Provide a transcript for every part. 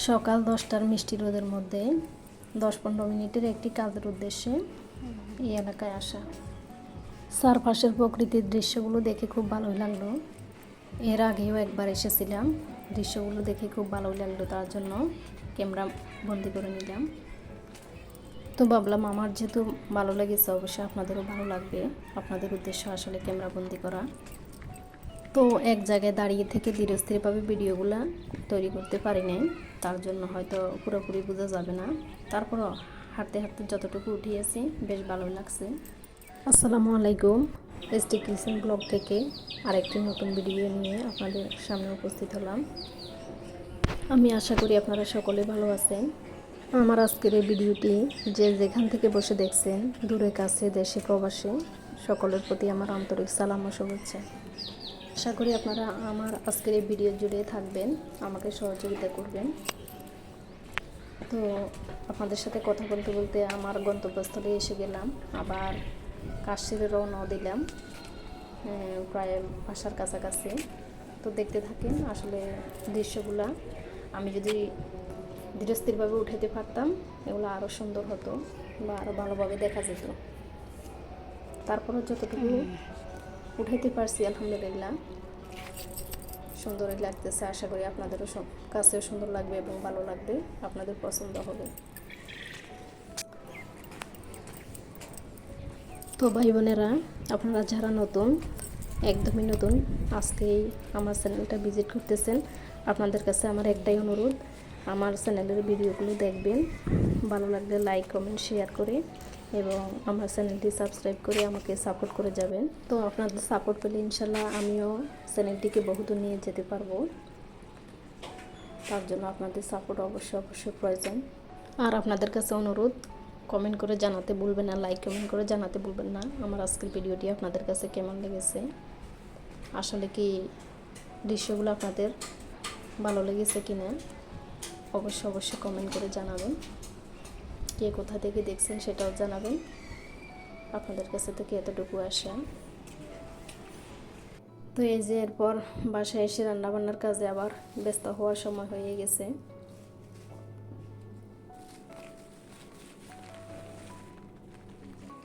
সকাল 10টার মিষ্টি রোদের মধ্যে 10-15 মিনিটের একটি কাজের উদ্দেশ্যে এই এলাকায় আসা। চারপাশের প্রকৃতির দৃশ্যগুলো দেখে খুব ভালোই লাগলো। এর আগেও একবার এসেছিলাম, দৃশ্যগুলো দেখে খুব ভালোই লাগলো, তার জন্য ক্যামেরা বন্দি করে নিলাম। তো ভাবলাম আমার যেহেতু ভালো লেগেছে অবশ্যই আপনাদেরও ভালো লাগবে, আপনাদের উদ্দেশ্য আসলে ক্যামেরা বন্দি করা। তো এক জায়গায় দাঁড়িয়ে থেকে ধীরস্থিরভাবে ভিডিওগুলো তৈরি করতে পারি নাই, তার জন্য হয়তো পুরোপুরি বোঝা যাবে না। তারপরও হাঁটতে হাঁটতে যতটুকু উঠিয়েছি বেশ ভালোই লাগছে। আসসালামু আলাইকুম, এসটি কিচেন ব্লগ থেকে আরেকটি নতুন ভিডিও নিয়ে আপনাদের সামনে উপস্থিত হলাম। আমি আশা করি আপনারা সকলে ভালো আছেন। আমার আজকের এই ভিডিওটি যে যেখান থেকে বসে দেখছেন, দূরে কাছে দেশে প্রবাসে, সকলের প্রতি আমার আন্তরিক সালাম ও শুভেচ্ছা। আশা করি আপনারা আমার আজকের এই ভিডিও জুড়ে থাকবেন, আমাকে সহযোগিতা করবেন। তো আপনাদের সাথে কথা বলতে বলতে আমার গন্তব্যস্থলে এসে গেলাম, আবার কাজ সেরে রওনা দিলাম প্রায় বাসার কাছাকাছি। তো দেখতে থাকেন আসলে দৃশ্যগুলা। আমি যদি ধীরস্থিরভাবে উঠাতে পারতাম এগুলো আরও সুন্দর হতো বা আরও ভালোভাবে দেখা যেত। তারপরে যতটুকু উঠাইতে পারছি আলহামদুলিল্লাহ সুন্দরই লাগতেছে। আশা করি আপনাদেরও কাছেও সুন্দর লাগবে এবং ভালো লাগবে, আপনাদের পছন্দ হবে। তো ভাই বোনেরা, আপনারা যারা নতুন, একদমই নতুন, আজকেই আমার চ্যানেলটা ভিজিট করতেছেন, আপনাদের কাছে আমার একটাই অনুরোধ, আমার চ্যানেলের ভিডিওগুলো দেখবেন, ভালো লাগলে লাইক কমেন্ট শেয়ার করে এবং আমার চ্যানেলটি সাবস্ক্রাইব করে আমাকে সাপোর্ট করে যাবেন। তো আপনাদের সাপোর্ট পেলে ইনশাল্লাহ আমিও চ্যানেলটিকে বহুদূর নিয়ে যেতে পারবো। তার জন্য আপনাদের সাপোর্ট অবশ্যই প্রয়োজন। আর আপনাদের কাছে অনুরোধ, কমেন্ট করে জানাতে ভুলবেন না, লাইক কমেন্ট করে জানাতে ভুলবেন না আমার আজকের ভিডিওটি আপনাদের কাছে কেমন লেগেছে। আসলে কি দৃশ্যগুলো আপনাদের ভালো লেগেছে কি না অবশ্যই কমেন্ট করে জানাবেন। কে কোথা থেকে দেখছেন সেটাও জানাবেন। আপনাদের কাছে থেকে এতটুকু আসা। তো এই যে এরপর বাসায় এসে রান্নাবান্নার কাজে আবার ব্যস্ত হওয়ার সময় হয়ে গেছে।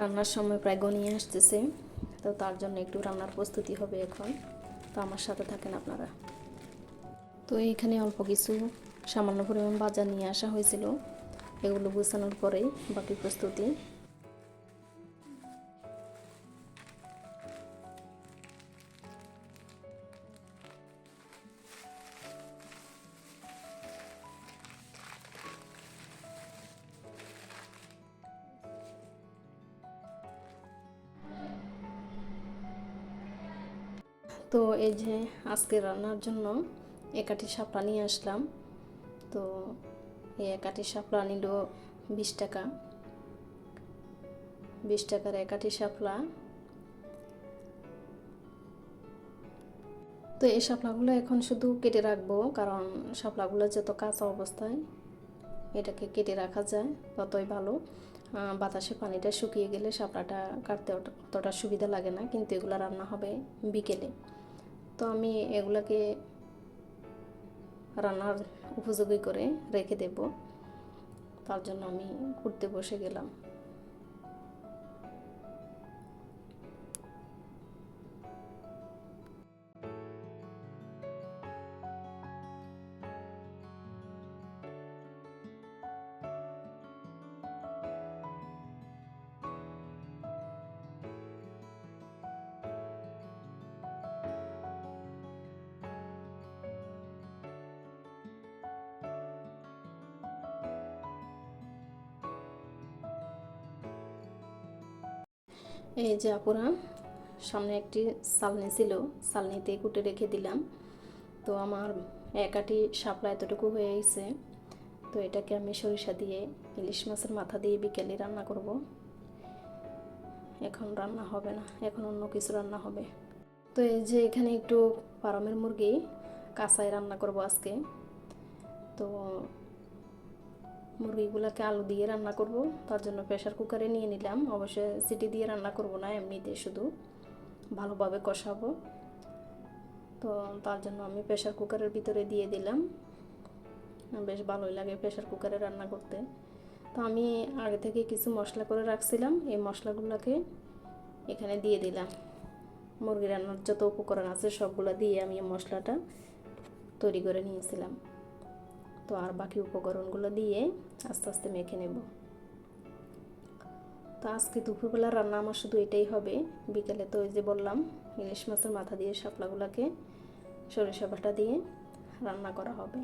রান্নার সময় প্রায় গনিয়ে আসতেছে, তো তার জন্য একটু রান্নার প্রস্তুতি হবে এখন। তো আমার সাথে থাকেন আপনারা। তো এখানে অল্প কিছু সামান্য পরিমাণ বাজার নিয়ে আসা হয়েছিল, এগুলো গুছানোর পরেই বাকি প্রস্তুতি। তো এই যে আজকে রান্নার জন্য একাঠি শাপলা নিয়ে আসলাম। তো এই একাঠি শাপলা নিল 20 টাকা, 20 টাকার একাঠি শাপলা। তো এই শাপলাগুলো এখন শুধু কেটে রাখবো, কারণ শাপলাগুলো যত কাঁচা অবস্থায় এটাকে কেটে রাখা যায় ততই ভালো। বাতাসে পানিটা শুকিয়ে গেলে শাপলাটা কাটতে অতটা সুবিধা লাগে না, কিন্তু এগুলো রান্না হবে বিকেলে। তো আমি এগুলাকে রান্নার উপযোগী করে রেখে দেব, তার জন্য আমি কুটতে বসে গেলাম। এই যে আপুরা, সামনে একটি চালনি ছিল, চালনিতে কুটে রেখে দিলাম। তো আমার একাটি শাপলা এতটুকু হয়ে গেছে। তো এটাকে আমি সরিষা দিয়ে, ইলিশ মাছের মাথা দিয়ে বিকেলে রান্না করব। এখন রান্না হবে না, এখন অন্য কিছু রান্না হবে। তো এই যে এখানে একটু ফার্মের মুরগি কাঁচায় রান্না করব আজকে। তো মুরগিগুলোকে আলু দিয়ে রান্না করব, তার জন্য প্রেশার কুকারে নিয়ে নিলাম। অবশ্যই সিটি দিয়ে রান্না করব না, এমনিতে শুধু ভালোভাবে কষাবো। তো তার জন্য আমি প্রেশার কুকারের ভিতরে দিয়ে দিলাম। বেশ ভালোই লাগে প্রেশার কুকারে রান্না করতে। তো আমি আগে থেকে কিছু মশলা করে রাখছিলাম, এই মশলাগুলোকে এখানে দিয়ে দিলাম। মুরগি রান্নার যত উপকরণ আছে সবগুলো দিয়ে আমি এই মশলাটা তৈরি করে নিয়েছিলাম। তো আর বাকি উপকরণগুলো দিয়ে আস্তে আস্তে মেখে নেব। তো আজকে দুপুরবেলা রান্না আমার শুধু এটাই হবে। বিকেলে তো ওই যে বললাম ইলিশ মাছের মাথা দিয়ে শাপলাগুলোকে সরিষা বাটা দিয়ে রান্না করা হবে।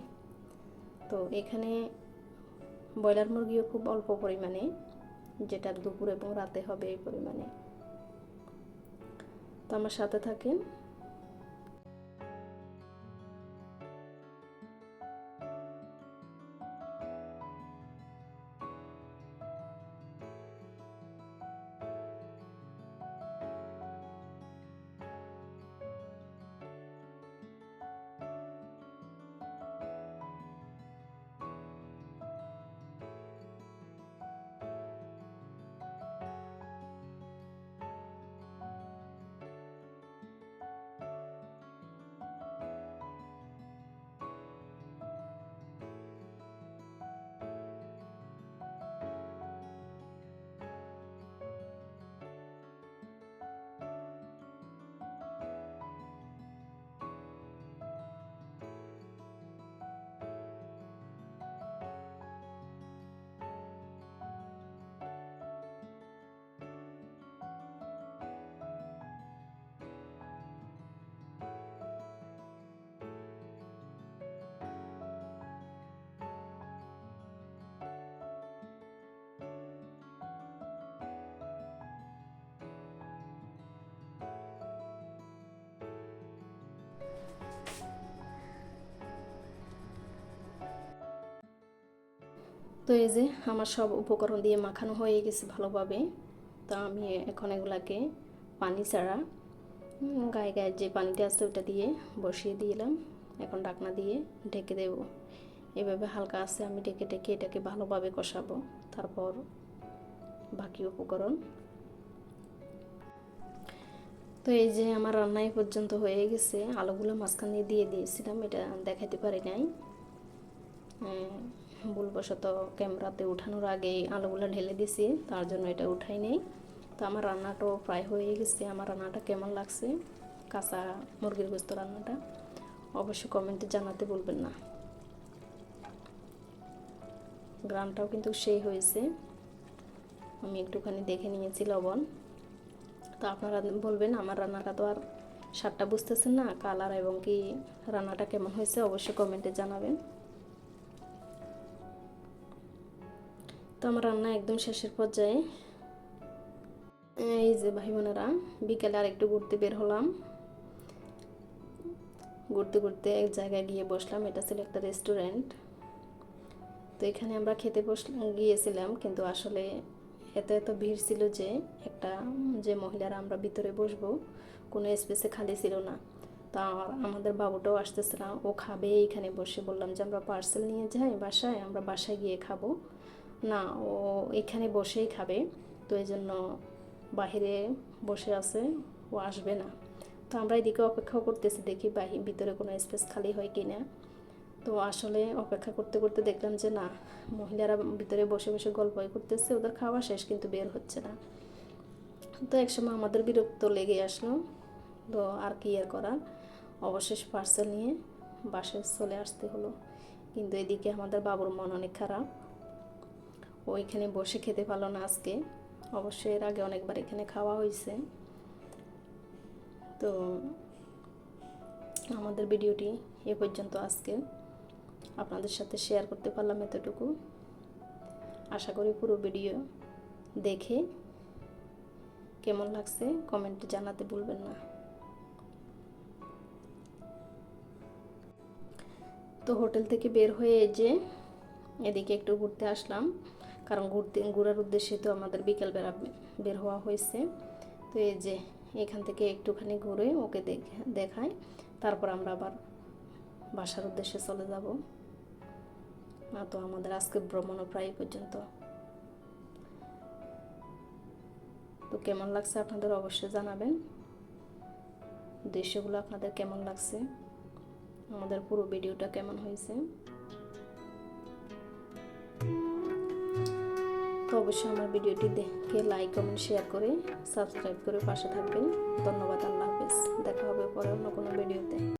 তো এখানে ব্রয়লার মুরগিও খুব অল্প পরিমাণে, যেটা দুপুর এবং রাতে হবে এই পরিমাণে। তো আমার সাথে থাকেন। তো এই যে আমার সব উপকরণ দিয়ে মাখানো হয়ে গেছে ভালোভাবে। তো আমি এখন এগুলাকে পানি ছাড়া গায়ে গায়ে যে পানিটা আছে ওটা দিয়ে বসিয়ে দিলাম। এখন ঢাকনা দিয়ে ঢেকে দেব। এভাবে হালকা আছে আমি ঢেকে ঢেকে এটাকে ভালোভাবে কষাবো। তারপর বাকি উপকরণ। তো এই যে আমার রান্না এই পর্যন্ত হয়ে গেছে। আলুগুলো মাঝখানে দিয়ে দিয়েছিলাম, এটা দেখাতে পারি নাই। ভুলবশত ক্যামেরাতে উঠানোর আগে আলুগুলো ঢেলে দিছি, তার জন্য এটা উঠাই নেই। তো আমার রান্নাটাও প্রায় হয়ে গেছে। আমার রান্নাটা কেমন লাগছে, কাঁচা মুরগির গোস্ত রান্নাটা, অবশ্যই কমেন্টে জানাতে বলবেন না। গ্রানটাও কিন্তু সেই হয়েছে। আমি একটুখানি দেখে নিয়েছি লবণ। তো আপনারা বলবেন আমার রান্নাটা তো আর স্বাদটা বুঝতেছেন না, কালার এবং কি রান্নাটা কেমন হয়েছে অবশ্যই কমেন্টে জানাবেন। তো আমার রান্না একদম শেষের পর্যায়ে। এই যে ভাই বোনেরা, বিকেলে আর একটু ঘুরতে বের হলাম। ঘুরতে ঘুরতে এক জায়গায় গিয়ে বসলাম, এটা ছিল একটা রেস্টুরেন্ট। তো এখানে আমরা খেতে গিয়েছিলাম, কিন্তু আসলে এত এত ভিড় ছিল যে একটা যে মহিলারা আমরা ভিতরে বসবো কোনো স্পেসে খালি ছিল না। তা আমাদের বাবুটাও আসতেছে না, ও খাবে এইখানে বসে। বললাম যে আমরা পার্সেল নিয়ে যাই বাসায়, আমরা বাসায় গিয়ে খাবো না, ও এখানে বসেই খাবে। তো এই জন্য বাহিরে বসে আছে, ও আসবে না। তো আমরা এদিকে অপেক্ষাও করতেছি, দেখি ভিতরে কোনো স্পেস খালি হয় কি না। তো আসলে অপেক্ষা করতে করতে দেখলাম যে না, মহিলারা ভিতরে বসে বসে গল্পই করতেছে, ওদের খাওয়া শেষ কিন্তু বের হচ্ছে না। তো একসময় আমাদের বিরক্ত লেগে আসলো। তো আর কি আর করার, অবশেষ পার্সেল নিয়ে বাসায় চলে আসতে হলো। কিন্তু এদিকে আমাদের বাবুর মন অনেক খারাপ, ও এখানে বসে খেতে পারলো না আজকে। অবশ্যই এর আগে অনেকবার এখানে খাওয়া হয়েছে। তো আমাদের ভিডিওটি এ পর্যন্ত আজকে আপনাদের সাথে শেয়ার করতে পারলাম এতটুকু। আশা করি পুরো ভিডিও দেখে কেমন লাগছে কমেন্টে জানাতে ভুলবেন না। তো হোটেল থেকে বের হয়ে যে এদিকে একটু ঘুরতে আসলাম, কারণ ঘোরার উদ্দেশ্যে তো আমাদের বিকেলবেলা বের হওয়া হয়েছে। তো এই যে এখান থেকে একটুখানি ঘুরে ওকে দেখায়, তারপর আমরা আবার বাসার উদ্দেশ্যে চলে যাব। তো আমাদের আজকে ভ্রমণও প্রায় পর্যন্ত। তো কেমন লাগছে আপনাদের অবশ্যই জানাবেন, দৃশ্যগুলো আপনাদের কেমন লাগছে, আমাদের পুরো ভিডিওটা কেমন হয়েছে। অবশ্যই আমার ভিডিওটি দেখে লাইক কমেন্ট শেয়ার করে সাবস্ক্রাইব করে পাশে থাকবেন। ধন্যবাদ। আল্লাহ হাফেজ। দেখা হবে পরে অন্য কোনো ভিডিওতে।